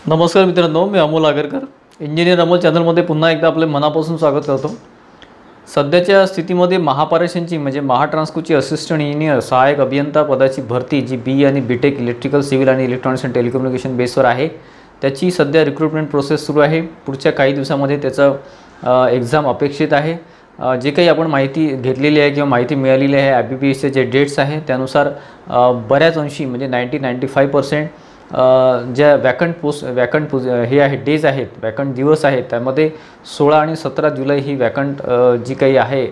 नमस्कार मित्रांनो, मी अमोल आगरकर, इंजिनियर अमोल चॅनलमध्ये पुन्हा एकदा आपले मनापासून स्वागत करतो। सध्याच्या स्थितीमध्ये महापारेषणची म्हणजे महाट्रान्सकोची असिस्टंट इंजिनियर सहाय्यक अभियंता पदाची भरती जी बी आणि बीटेक इलेक्ट्रिकल सिव्हिल आणि इलेक्ट्रॉनिक्स अँड टेलिकम्युनिकेशन बेसवर आहे, त्याची सध्या रिक्रुटमेंट प्रोसेस सुरू आहे। पुढच्या काही दिवसांमध्ये त्याचा एक्झाम अपेक्षित आहे। जे काही आपण माहिती घेतलेली आहे किंवा माहिती मिळालेली आहे IBPSचे जे डेट्स आहे त्यानुसार बऱ्याच अंशी म्हणजे 95% ज्या वॅकंट हे आहे डेज आहेत, वॅकंट दिवस आहेत, त्यामध्ये 16 आणि 17 जुलै ही वॅकंट जी काही आहे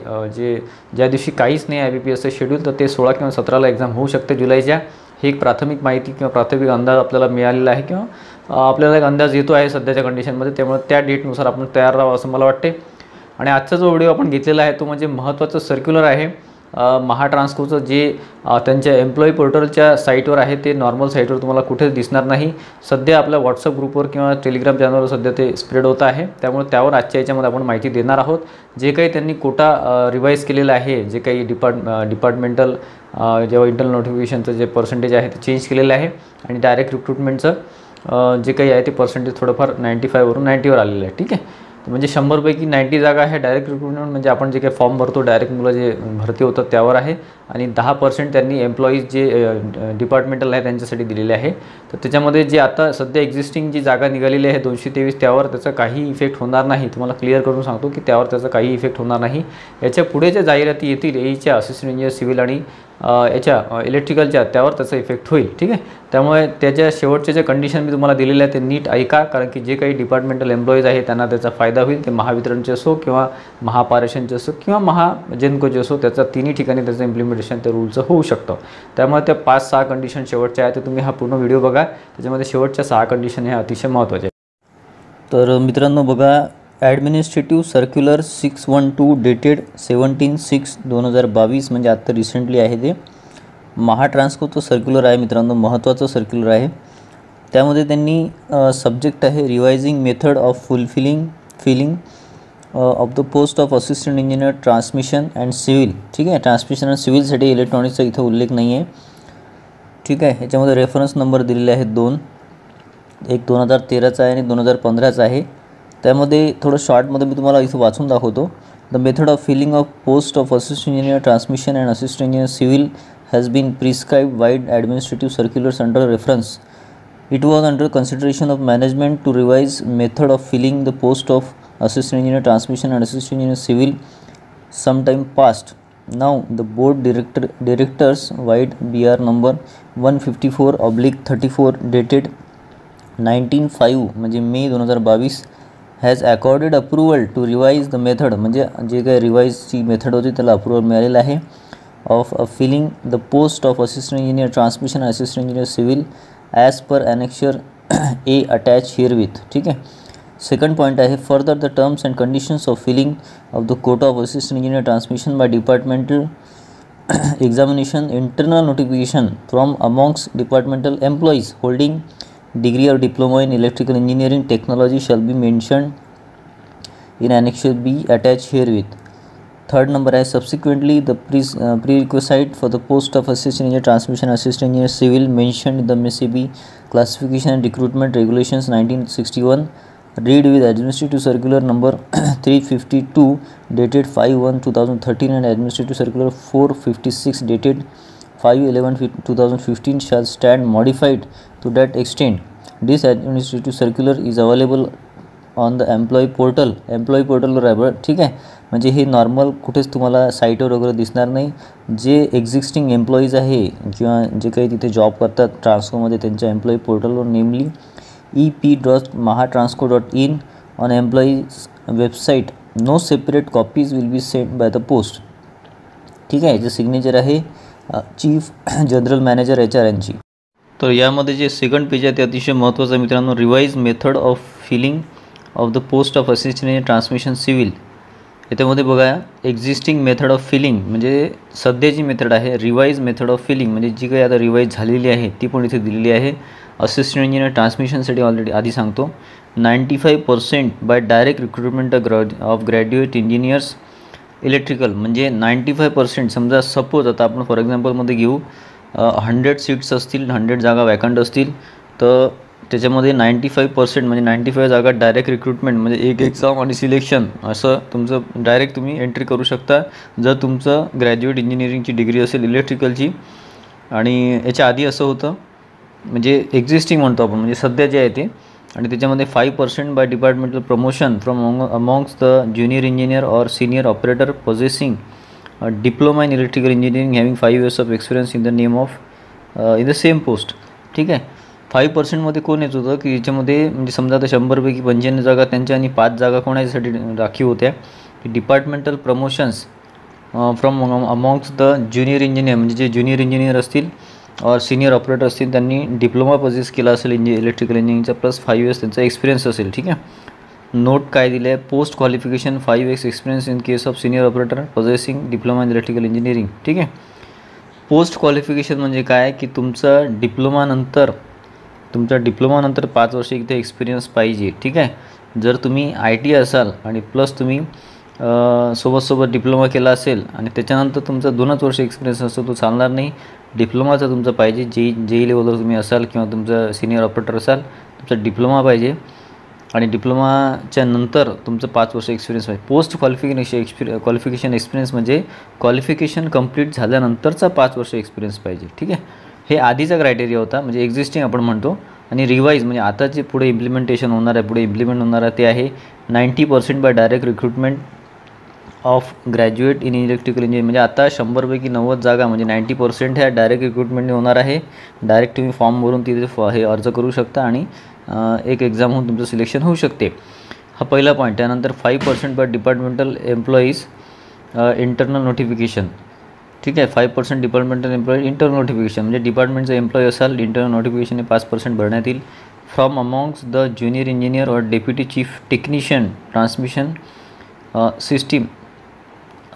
ज्या दिवशी काहीच नाही IBPSचं शेड्यूल, तर ते 16 किंवा 17ला एक्झाम होऊ शकते जुलैच्या। ही एक प्राथमिक माहिती किंवा प्राथमिक अंदाज आपल्याला मिळालेला आहे किंवा आपल्याला एक अंदाज येतो आहे सध्याच्या कंडिशनमध्ये, त्यामुळे त्या डेटनुसार आपण तयार राहावं असं मला वाटते। आणि आजचा जो व्हिडिओ आपण घेतलेला आहे तो म्हणजे महत्त्वाचं सर्क्युलर आहे महाट्रान्सकोचं, जे त्यांच्या एम्प्लॉई पोर्टलच्या साईटवर आहे, ते नॉर्मल साईटवर तुम्हाला कुठेच दिसणार नाही। सध्या आपल्या व्हॉट्सअप ग्रुपवर किंवा टेलिग्राम चॅनलवर सध्या ते स्प्रेड होत आहे, त्यामुळे त्यावर आजच्या याच्यामध्ये आपण माहिती देणार आहोत। जे काही त्यांनी कोटा रिवाईज केलेला आहे, जे काही डिपार्टमेंटल जेव्हा इंटरनल नोटिफिकेशनचं जे पर्सेंटेज आहे ते चेंज केलेलं आहे आणि डायरेक्ट रिक्रुटमेंटचं जे काही आहे ते पर्सेंटेज थोडंफार 95 वरून 90वर आलेलं आहे। ठीक आहे, म्हणजे 100 पैकी 90 जागा आहे डायरेक्ट रिक्रुटमेंट, म्हणजे आपण जे काही फॉर्म भरतो डायरेक्ट मुलं जे भरती होतात त्यावर आहे, आणि 10% त्यांनी एम्प्लॉईज जे डिपार्टमेंटल आहे त्यांच्यासाठी दिलेले आहे। तर त्याच्यामध्ये जे आता सध्या एक्झिस्टिंग जी जागा निघालेली आहे 223, त्यावर त्याचा काही इफेक्ट होणार नाही। तुम्हाला क्लिअर करून सांगतो की त्यावर त्याचा काही इफेक्ट होणार नाही। याच्या पुढे ज्या जाहिराती येतील एईच्या असिस्टंट इंजिनियर सिव्हिल आणि याच्या इलेक्ट्रिकलच्या, त्यावर त्याचा इफेक्ट होईल। ठीक आहे, त्यामुळे त्याच्या शेवटच्या ज्या कंडिशन मी तुम्हाला दिलेल्या आहेत ते नीट ऐका, कारण की जे काही डिपार्टमेंटल एम्प्लॉईज आहेत त्यांना त्याचा फायदा होईल। ते महावितरणचे असो किंवा महापारेषणचे असो किंवा महाजेनकोचे असो, त्याचा तिन्ही ठिकाणी त्याचं इम्प्लिमेंटेशन त्या रूलचं होऊ शकतं। त्यामुळे त्या 5-6 कंडिशन शेवटच्या आहेत, तर तुम्ही हा पूर्ण व्हिडिओ बघा, त्याच्यामध्ये शेवटच्या 6 कंडिशन ह्या अतिशय महत्त्वाच्या आहेत। तर मित्रांनो बघा, ॲडमिनिस्ट्रेटिव्ह सर्क्युलर 612 डेटेड 17/6/2022 म्हणजे आता रिसेंटली आहे ते महाट्रान्सकोचं सर्क्युलर आहे मित्रांनो, महत्त्वाचं सर्क्युलर आहे। त्यामध्ये त्यांनी सब्जेक्ट आहे revising method of filling of the post of assistant engineer transmission and civil. ठीक आहे, ट्रान्समिशन अँड सिव्हिलसाठी इलेक्ट्रॉनिक्सचा इथं उल्लेख नाही आहे। ठीक आहे, याच्यामध्ये रेफरन्स नंबर दिलेले आहेत 2, एक 2013चा आहे आणि 2015चा आहे। त्यामध्ये थोडं शॉर्टमध्ये मी तुम्हाला इथं वाचून दाखवतो। The method of filling of post of assistant engineer transmission and assistant engineer civil has been prescribed wide administrative circulars under reference. It was under consideration of management to revise method of filling the post of assistant engineer transmission and assistant engineer civil sometime past. Now the board directors wide BR number 154/34 dated 19/5 म्हणजे मे 2022 has accorded approval to revise the method, म्हणजे जे काही रिवाइजची method होती त्याला approval मिळालेलं आहे of filling the post of assistant engineer transmission and assistant engineer civil as per annexure A attached herewith. ठीक है, सेकंड पॉइंट आहे further the terms and conditions of filling of the quota of assistant engineer transmission by departmental examination internal notification from amongst departmental employees holding degree or diploma in electrical engineering technology shall be mentioned in annexure B attached herewith. Third number आहे subsequently the prerequisite for the post of assistant engineer transmission assistant engineer civil mentioned in the MSCB classification and recruitment regulations 1961 read with administrative circular number 352 dated 5/1/2013 and administrative circular 456 dated 5/11/2015 shall stand modified to that extent. This administrative circular is available on the employee पोर्टलवर आहे बरं। ठीक आहे, म्हणजे हे normal कुठेच तुम्हाला साईटवर वगैरे दिसणार नाही। जे एक्झिस्टिंग एम्प्लॉईज आहे किंवा जे काही तिथे जॉब करतात ट्रान्सकोमध्ये, त्यांच्या एम्प्लॉई पोर्टलवर namely ep.mahatransco.in on employees website, no separate copies will be sent by the post. ठीक आहे, जे सिग्नेचर आहे चीफ जनरल मॅनेजर HR यांची। तर यामध्ये जे सेकंड पेज आहे ते अतिशय महत्त्वाचं आहे मित्रांनो, revise method of filling of the post of assistant engineer transmission civil. याच्यामध्ये बघा, एक्झिस्टिंग मेथड ऑफ फिलिंग म्हणजे सध्याची मेथड आहे, रिवाइज मेथड ऑफ फिलिंग म्हणजे जी काही आता रिवाइज झालेली आहे ती पण इथे दिलेली आहे। असिस्टंट इंजिनियर ट्रान्समिशनसाठी ऑलरेडी आधी सांगतो 95% by direct recruitment of graduate engineers electrical, म्हणजे 95%। समजा सपोज आता आपण फॉर एक्झाम्पलमध्ये घेऊ 100 सीट्स असतील, 100 जागा वॅकंट असतील, तर त्याच्यामध्ये 95% म्हणजे 95 जागा डायरेक्ट रिक्रुटमेंट म्हणजे एक एक्झाम आणि सिलेक्शन असं तुमचं डायरेक्ट तुम्ही एंट्री करू शकता जर तुमचं ग्रॅज्युएट इंजिनिअरिंगची डिग्री असेल इलेक्ट्रिकलची. आणि याच्या आधी असं होतं म्हणजे एक्झिस्टिंग म्हणतो आपण म्हणजे सध्या जे आहे ते. आणि त्याच्यामध्ये 5% by departmental promotion from amongst the junior engineer or senior operator possessing diploma in electrical engineering having 5 years of experience in the name of in the same post. ठीक आहे. 5%मध्ये कोण येत होतं की याच्यामध्ये म्हणजे समजा आता 100पैकी 95 जागा त्यांच्या आणि 5 जागा कोणाच्यासाठी राखीव होत्या की departmental promotions from amongst the junior engineer म्हणजे जे ज्युनियर इंजिनियर असतील और सिनियर ऑपरेटर असतील त्यांनी डिप्लोमा पोजेस केला असेल इलेक्ट्रिकल इंजिनिअरिंगचा प्लस 5 years त्यांचा एक्सपिरियन्स असेल. ठीक आहे. नोट काय दिलं आहे post qualification 5x experience in case of senior operator possessing diploma in electrical engineering. ठीक आहे. पोस्ट क्वालिफिकेशन म्हणजे काय की तुमचं डिप्लोमानंतर 5 वर्ष इथे एक्सपिरियन्स पाहिजे. ठीक आहे. जर तुम्ही ITI असाल आणि प्लस तुम्ही सोबत डिप्लोमा केला असेल आणि त्याच्यानंतर तुमचा 2च वर्ष एक्सपिरियन्स असतो तो चालणार नाही. डिप्लोमाचा तुमचा पाहिजे. जेई लेवलवर तुम्ही असाल किंवा तुमचं सिनियर ऑपरेटर असाल तुमचा डिप्लोमा पाहिजे आणि डिप्लोमाच्या नंतर तुमचं 5 वर्ष एक्सपिरियन्स पाहिजे. पोस्ट क्वालिफिकेशन एक्सपिरियन्स म्हणजे क्वालिफिकेशन कंप्लीट झाल्यानंतरचा 5 वर्ष एक्सपिरियन्स पाहिजे. ठीक आहे. हे आधीचा क्रायटेरिया होता म्हणजे एक्झिस्टिंग आपण म्हणतो. आणि रिवाईज म्हणजे आता जे पुढे इम्प्लिमेंटेशन होणार आहे इम्प्लिमेंट होणार आहे ते आहे 90% by direct recruitment of graduate in electrical engineering. म्हणजे आता 100पैकी 90 जागा म्हणजे 90% ह्या डायरेक्ट रिक्रुटमेंटने होणार आहे. डायरेक्ट तुम्ही फॉर्म भरून तिथे हे अर्ज करू शकता आणि एक एक्झाम होऊन तुमचं सिलेक्शन होऊ शकते. हा पहिला पॉईंट. त्यानंतर 5% by departmental employees internal notification. ठीक आहे. 5% डिपार्टमेंटल एम्प्लॉई इंटरनल नोटिफिकेशन म्हणजे डिपार्टमेंटचा एम्प्लॉई असाल इंटरनल नोटिफिकेशन 5% भरण्यात येईल. From amongst the junior engineer और deputy chief technician transmission system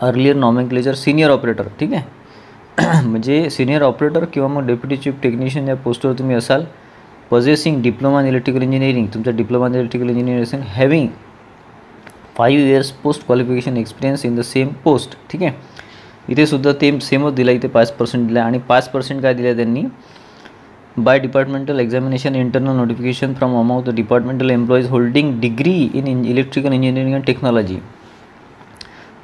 earlier nomenclature senior operator. ठीक आहे. म्हणजे सिनियर ऑपरेटर किंवा मग डेप्युटी चीफ टेक्निशियन या पोस्टवर तुम्ही असाल possessing diploma in electrical engineering तुमचा डिप्लोमा इन इलेक्ट्रिकल इंजिनिअरिंग असेल having 5 years post qualification experience in the same post. ठीक आहे. इथे सुद्धा सेमच दिला. इथे 5% दिला आणि 5% काय दिलं त्यांनी by departmental examination internal notification from amongst the departmental employees holding degree in electrical engineering and technology.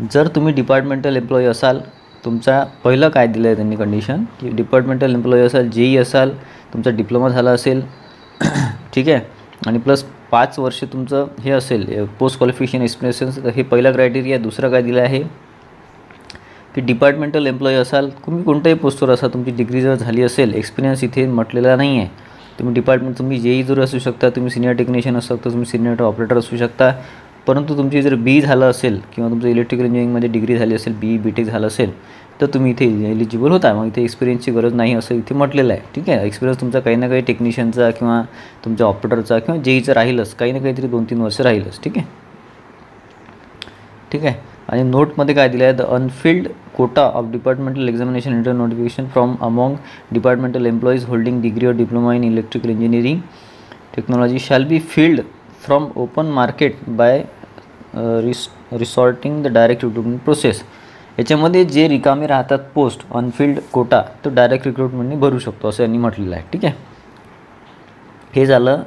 जर तुम्ही डिपार्टमेंटल एम्प्लॉई असाल तुमचा पहिलं काय दिलं आहे त्यांनी कंडिशन की डिपार्टमेंटल एम्प्लॉई असाल जेई असाल तुमचा डिप्लोमा झाला असेल. ठीक आहे. आणि प्लस 5 वर्ष तुमचं हे असेल पोस्ट क्वालिफिकेशन एक्सपिरियन्स. हे पहिला क्रायटेरिया. दुसरा काय दिला आहे की डिपार्टमेंटल एम्प्लॉई असाल तुम्ही कोणत्याही पोस्टवर असाल तुमची डिग्री जर झाली असेल एक्सपिरियन्स इथे म्हटलेला नाही आहे. तुम्ही जेई जर असू शकता तुम्ही सिनियर टेक्निशियन असू शकता तुम्ही सिनियर ऑपरेटर असू शकता. परंतु तुमची जर बी झालं असेल किंवा तुमचं इलेक्ट्रिकल इंजिनिअरिंगमध्ये डिग्री झाली असेल BE-BTech झालं असेल तर तुम्ही इथे एलिजिबल होता. मग इथे एक्सपिरियन्सची गरज नाही असं इथे म्हटलेलं आहे. ठीक आहे. एक्सपिरियन्स तुमचा काही ना काही टेक्निशियनचा किंवा तुमच्या ऑपरेटरचा किंवा जेईचं राहीलच काही ना काहीतरी 2-3 वर्ष राहीलच. ठीक आहे. ठीक आहे. आणि नोटमध्ये काय दिलं आहे the unfilled quota of departmental examination inter notification from among departmental employees holding degree और diploma in electrical engineering technology shall be filled from open market by resorting the direct recruitment process. याच्यामध्ये जे रिकामे राहतात post Anfield Kota तो direct रिक्रुटमेंटने भरू शकतो असं यांनी म्हटलेलं आहे. ठीक आहे. हे झालं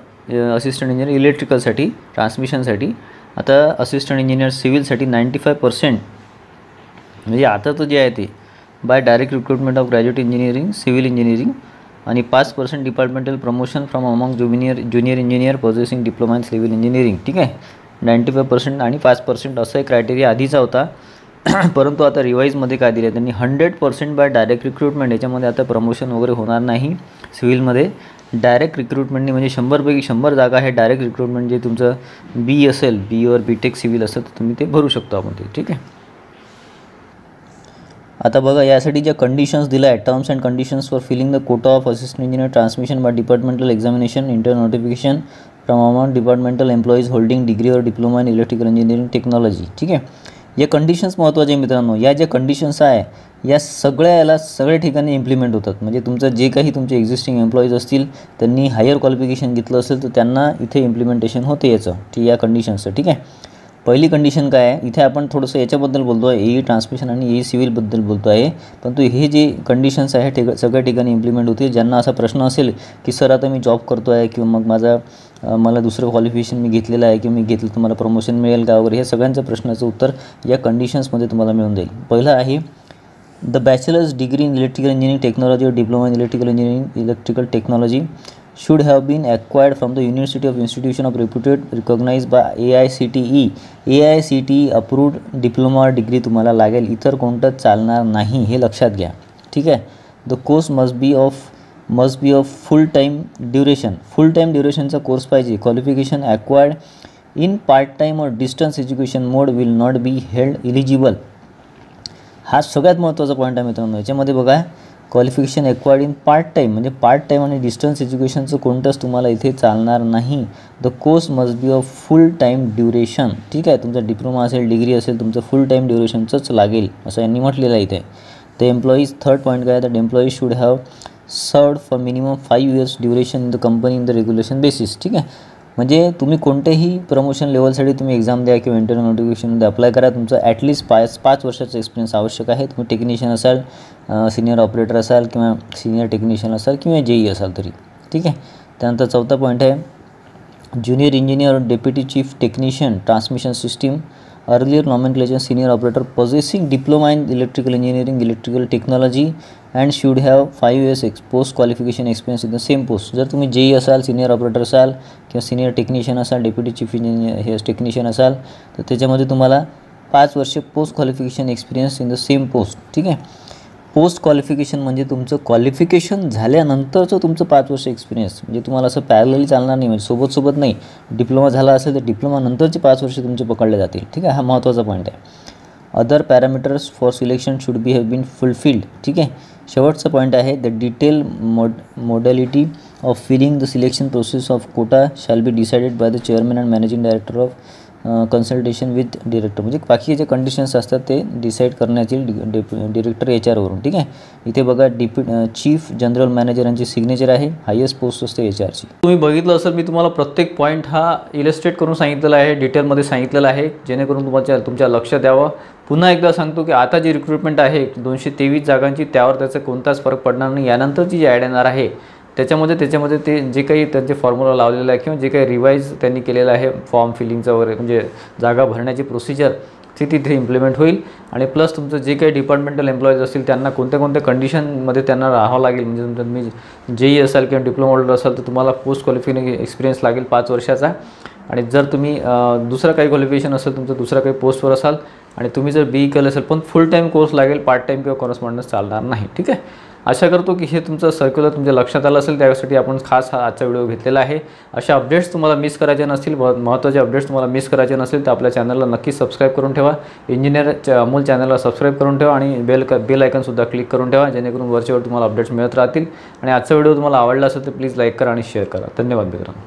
असिस्टंट इंजिनियर इलेक्ट्रिकलसाठी ट्रान्समिशनसाठी. आता असिस्टंट इंजिनियर सिव्हिलसाठी 95% म्हणजे आता तर जे आहे ते by direct recruitment of graduate engineering civil engineering आणि 5% departmental promotion from among junior engineer possessing diploma in civil engineering. ठीक आहे. 95% आणि 5% असा एक क्रायटेरिया आधीचा होता. परंतु आता रिवाईजमध्ये काय दिलं त्यांनी 100% बाय डायरेक्ट रिक्रुटमेंट. याच्यामध्ये आता प्रमोशन वगैरे होणार नाही सिव्हिलमध्ये. डायरेक्ट रिक्रुटमेंटने म्हणजे 100पैकी 100 जागा हे डायरेक्ट रिक्रुटमेंट जे तुमचं बी असेल BE BTech सिव्हिल असेल तर तुम्ही ते भरू शकतो आपण ते. ठीक आहे. आता बघा यासाठी ज्या कंडिशन्स दिल्या आहेत terms and conditions for filling the quota of assistant engineer transmission by departmental examination inter notification from among departmental employees holding degree और diploma in electrical engineering technology. ठीक आहे. या कंडिशन्स महत्त्वाचे मित्रांनो. या ज्या कंडिशन्स आहे या सगळ्या ठिकाणी इम्प्लिमेंट होतात. म्हणजे तुमचं जे काही तुमचे एक्झिस्टिंग एम्प्लॉईज असतील त्यांनी हायर क्वालिफिकेशन घेतलं असेल तर त्यांना इथे इम्प्लिमेंटेशन होते याचं. ठीक या कंडिशन्सचं. ठीक आहे. पहिली कंडिशन काय आहे, इथे आपण थोडंसं याच्याबद्दल बोलतो आहे, EE ट्रान्समिशन आणि EE सिव्हिलबद्दल बोलतो आहे, परंतु हे जे कंडिशन्स आहे सगळ्या ठिकाणी इम्प्लिमेंट होतील. ज्यांना असा प्रश्न असेल की सर आता मी जॉब करतो आहे किंवा मग मला दुसरं क्वालिफिकेशन मी घेतलेलं आहे किंवा मी घेतलं तर मला प्रमोशन मिळेल का वगैरे, हे सगळ्यांच्या प्रश्नाचं उत्तर या कंडिशन्समध्ये तुम्हाला मिळून जाईल. पहिलं आहे the bachelor's degree in electrical engineering technology और diploma in electrical technology should have been acquired from the University of Institution of Reputed recognized by AICTE. AICTE approved diploma degree तुम्हाला लागेल, इतर कोणतंच चालणार नाही, हे लक्षात घ्या. ठीक आहे. The course must be of full time ड्युरेशनचा कोर्स पाहिजे. Qualification acquired in part time और distance education mode will not be held eligible. हा सगळ्यात महत्त्वाचा पॉईंट आहे मित्रांनो. याच्यामध्ये बघा, qualification acquired in part time म्हणजे पार्ट टाईम आणि डिस्टन्स एज्युकेशनचं कोणतंच तुम्हाला इथे चालणार नाही. The course must be of full time duration. ठीक आहे. तुमचा डिप्लोमा असेल, डिग्री असेल, तुमचं फुल टाईम ड्युरेशनचंच लागेल असं यांनी म्हटलेलं आहे इथे. द एम्प्लॉईज थर्ड पॉईंट काय, the employees should have served for minimum 5 years duration in the company in the regulation basis. ठीक आहे. म्हणजे तुम्ही कोणत्याही प्रमोशन लेवलसाठी तुम्ही एक्झाम द्या किंवा इंटरव्ह्यू नोटिफिकेशनमध्ये अप्लाय करा, तुमचं ॲटलिस्ट 5 वर्षाचा एक्सपिरियन्स आवश्यक आहे. तुम्ही टेक्निशियन असाल, सिनियर ऑपरेटर असाल किंवा सिनियर टेक्निशियन असाल किंवा JE असाल तरी. ठीक आहे. त्यानंतर चौथा पॉईंट आहे junior engineer, deputy chief technician, transmission system, earlier nomenclature, senior operator possessing diploma in electrical engineering, electrical technology and should have 5 years post qualification experience in the same post. जर तुम्ही JE असाल, senior operator असाल किंवा senior technician असाल, deputy chief engineer technician असाल, तर त्याच्यामध्ये तुम्हाला 5 वर्ष post qualification experience in the same post. ठीक आहे. पोस्ट क्वालिफिकेशन म्हणजे तुमचं क्वालिफिकेशन झाल्यानंतरचं तुमचं 5 वर्ष एक्सपिरियन्स, म्हणजे तुम्हाला असं पॅरलली चालणार नाही, म्हणजे सोबत नाही. डिप्लोमा झाला असेल तर डिप्लोमा नंतरचे 5 वर्ष तुमचे पकडले जातील. ठीक आहे. हा महत्त्वाचा पॉईंट आहे. Other parameters for selection should be have been fulfilled. ठीक आहे. शेवटचा पॉईंट आहे the detail modality of filling the selection process of quota shall be decided by the chairman and managing director of consultation with director. म्हणजे बाकी जे conditions असतात ते decide करण्याची डिरेक्टर HR वरून. ठीक आहे. इथे बघा चीफ जनरल मॅनेजर यांची सिग्नेचर आहे, हायेस्ट पोस्ट असते HRची. तुम्ही बघितलं असेल, मी तुम्हाला प्रत्येक पॉईंट हा इलस्ट्रेट करून सांगितलेला आहे, डिटेलमध्ये सांगितलेलं आहे, जेणेकरून तुमच्या लक्षात यावं. पुन्हा एकदा सांगतो की आता जी रिक्रुटमेंट आहे 223 जागांची, त्यावर त्याचा कोणताच फरक पडणार नाही. यानंतरची जी ॲड येणार आहे त्याच्यामध्ये ते जे काही त्यांचे फॉर्म्युला लावलेला आहे किंवा जे काही रिवाईज त्यांनी केलेलं आहे फॉर्म फिलिंगचं वगैरे, म्हणजे जागा भरण्याची प्रोसिजर, ती तिथे इम्प्लिमेंट होईल. आणि प्लस तुमचं जे काही डिपार्टमेंटल एम्प्लॉईज असतील त्यांना कोणत्या कंडिशनमध्ये त्यांना राहावं लागेल. म्हणजे तुमचं तुम्ही JE असाल किंवा डिप्लोमा होल्डर असाल तर तुम्हाला पोस्ट क्वालिफिकेशन एक्सपिरियन्स लागेल 5 वर्षाचा. आणि जर तुम्ही दुसरं काही क्वालिफिकेशन असेल, तुमचं दुसरं काही पोस्टवर असाल आणि तुम्ही जर BE केलं असेल, पण फुल टाईम कोर्स लागेल, पार्ट टाईम किंवा कॉरस्पॉन्डन्स चालणार नाही. ठीक आहे. आशा करतो की हे तुमचं सर्क्युलर तुमच्या लक्षात आलं असेल, त्यासाठी आपण खास हा आजचा व्हिडिओ घेतलेला आहे. अशा अपडेट्स तुम्हाला मिस करायचे नसतील, महत्त्वाचे अपडेट्स तुम्हाला मिस करायचे नसेल तर आपल्या चॅनलला नक्की सबस्क्राईब करून ठेवा. इंजिनियर अमोल चॅनलला सबस्क्राईब करून ठेवा आणि बेल आयकनसुद्धा क्लिक करून ठेवा, जेणेकरून वरच्यावर तुम्हाला अपडेट्स मिळत राहतील. आणि आजचा व्हिडिओ तुम्हाला आवडला असेल तर प्लीज लाईक करा आणि शेअर करा. धन्यवाद मित्रांनो.